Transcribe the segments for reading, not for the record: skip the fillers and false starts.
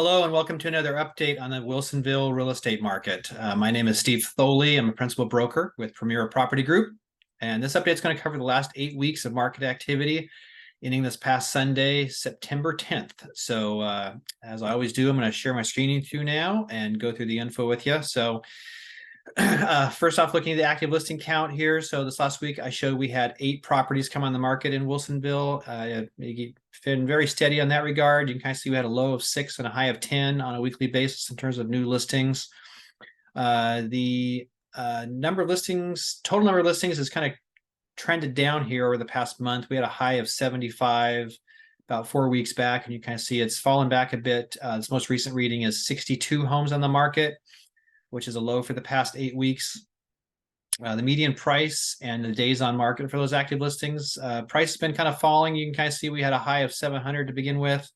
Hello and welcome to another update on the Wilsonville real estate market. My name is Steve Thoele. I'm a principal broker with Premier Property Group. And this update is going to cover the last 8 weeks of market activity ending this past Sunday, September 10th. So as I always do, I'm going to share my screen with you now and go through the info with you. So first off, looking at the active listing count here. So this last week, I showed we had 8 properties come on the market in Wilsonville. Been very steady on that regard. You can kind of see we had a low of 6 and a high of 10 on a weekly basis in terms of new listings. The number of listings, total number of listings has kind of trended down here over the past month. We had a high of 75 about 4 weeks back, and you kind of see it's fallen back a bit. This most recent reading is 62 homes on the market, which is a low for the past 8 weeks. The median price and the days on market for those active listings, price has been kind of falling. You can kind of see we had a high of 700 to begin with,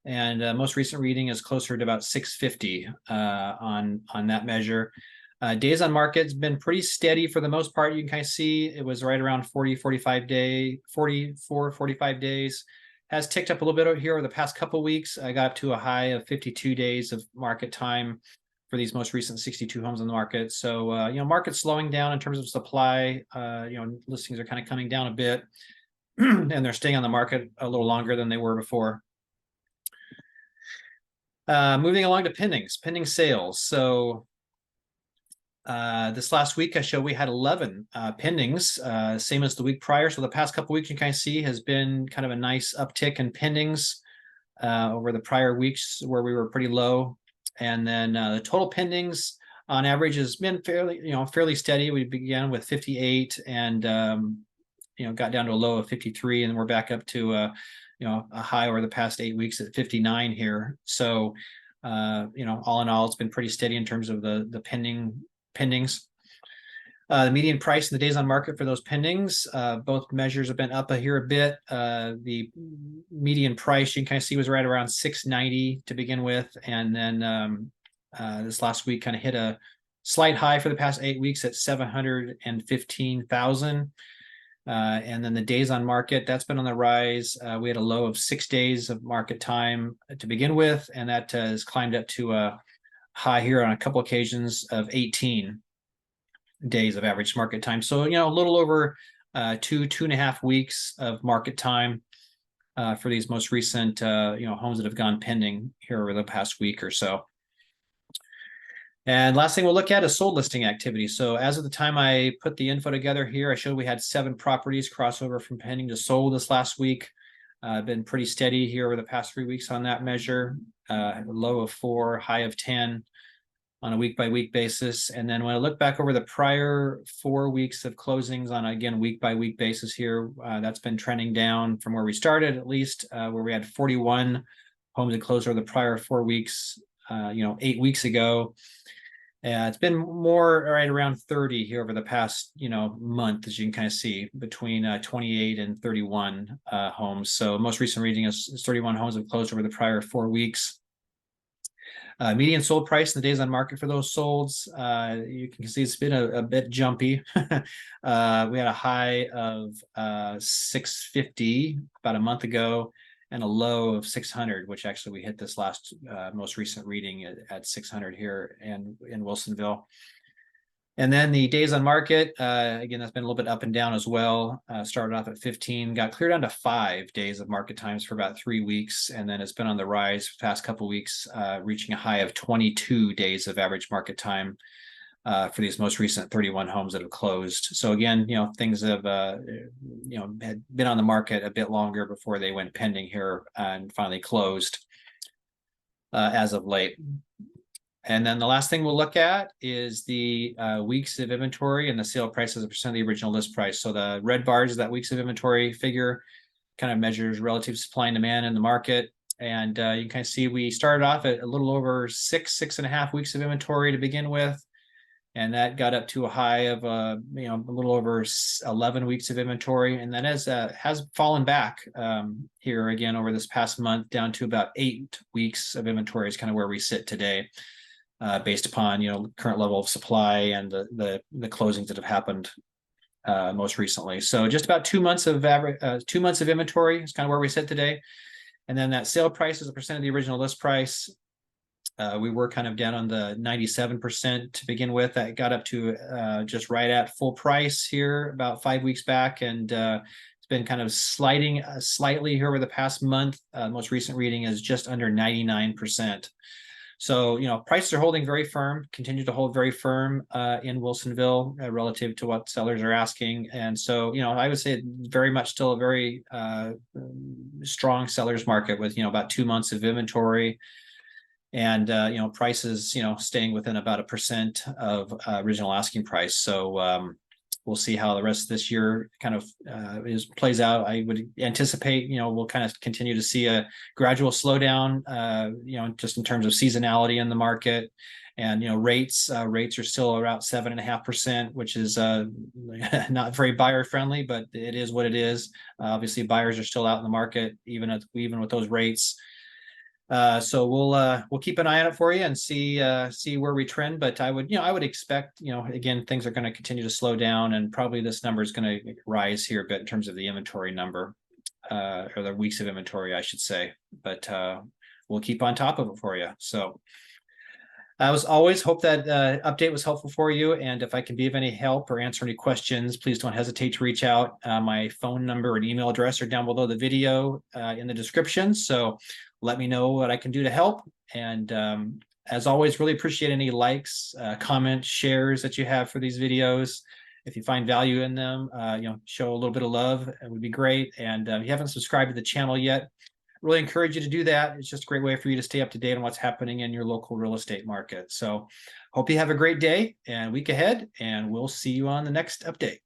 and most recent reading is closer to about 650 on that measure. Days on market has been pretty steady for the most part. You can kind of see it was right around 44, 45 days. Has ticked up a little bit here over the past couple of weeks. I got up to a high of 52 days of market time for these most recent 62 homes on the market. So, market's slowing down in terms of supply. Listings are kind of coming down a bit and they're staying on the market a little longer than they were before. Moving along to pending sales. So this last week, I showed we had 11 pendings, same as the week prior. So the past couple of weeks, you kind of see has been kind of a nice uptick in pendings over the prior weeks where we were pretty low. And then the total pendings on average has been fairly steady. We began with 58 and got down to a low of 53, and we're back up to a high over the past 8 weeks at 59 here. So all in all, it's been pretty steady in terms of the pendings. The median price and the days on market for those pendings, both measures have been up here a bit. The median price you can kind of see was right around 690 to begin with, and then this last week kind of hit a slight high for the past 8 weeks at 715,000. And then the days on market, that's been on the rise. We had a low of 6 days of market time to begin with, and that has climbed up to a high here on a couple occasions of 18 days of average market time. So, a little over 2.5 weeks of market time for these most recent, homes that have gone pending here over the past week or so. And last thing we'll look at is sold listing activity. So as of the time I put the info together here, I showed we had 7 properties cross over from pending to sold this last week. Been pretty steady here over the past 3 weeks on that measure. Low of 4, high of 10. On a week-by-week basis. And then when I look back over the prior 4 weeks of closings on, again, week-by-week basis here, that's been trending down from where we started, at least, where we had 41 homes that closed over the prior 4 weeks, 8 weeks ago. It's been more right around 30 here over the past, month, as you can kind of see, between 28 and 31 homes. So most recent reading is 31 homes have closed over the prior 4 weeks. Median sold price and the days on market for those solds, you can see it's been a bit jumpy. We had a high of 650 about a month ago and a low of 600, which actually we hit this last most recent reading at 600 here in Wilsonville. And then the days on market, again, that's been a little bit up and down as well. Started off at 15, got cleared down to 5 days of market times for about 3 weeks. And then it's been on the rise for the past couple of weeks, reaching a high of 22 days of average market time for these most recent 31 homes that have closed. So again, things have, had been on the market a bit longer before they went pending here and finally closed as of late. And then the last thing we'll look at is the weeks of inventory and the sale price as a percent of the original list price. So the red bars is that weeks of inventory figure, kind of measures relative supply and demand in the market. And you can kind of see we started off at a little over 6.5 weeks of inventory to begin with. And that got up to a high of a little over 11 weeks of inventory. And that has fallen back here again over this past month down to about 8 weeks of inventory is kind of where we sit today. Based upon current level of supply and the closings that have happened most recently. So just about 2 months of average, 2 months of inventory is kind of where we sit today. And then that sale price is a percent of the original list price. We were kind of down on the 97% to begin with. That got up to just right at full price here about 5 weeks back, and it's been kind of sliding slightly here over the past month. Most recent reading is just under 99%. So, prices are holding very firm, continue to hold very firm in Wilsonville relative to what sellers are asking. And so, I would say very much still a very strong seller's market with, about 2 months of inventory. And, prices, staying within about 1% of original asking price. So we'll see how the rest of this year kind of plays out. I would anticipate, we'll kind of continue to see a gradual slowdown, just in terms of seasonality in the market. And, rates are still around 7.5%, which is not very buyer friendly, but it is what it is. Obviously, buyers are still out in the market, even with those rates. So we'll keep an eye on it for you and see where we trend. But I would expect, again, things are going to continue to slow down, and probably this number is going to rise here a bit in terms of the inventory number, or the weeks of inventory, I should say. But we'll keep on top of it for you. So as always, hope that update was helpful for you. And if I can be of any help or answer any questions, please don't hesitate to reach out. My phone number and email address are down below the video in the description. So let me know what I can do to help. And as always, really appreciate any likes, comments, shares that you have for these videos. If you find value in them, show a little bit of love. It would be great. And if you haven't subscribed to the channel yet, really encourage you to do that. It's just a great way for you to stay up to date on what's happening in your local real estate market. So hope you have a great day and week ahead, and we'll see you on the next update.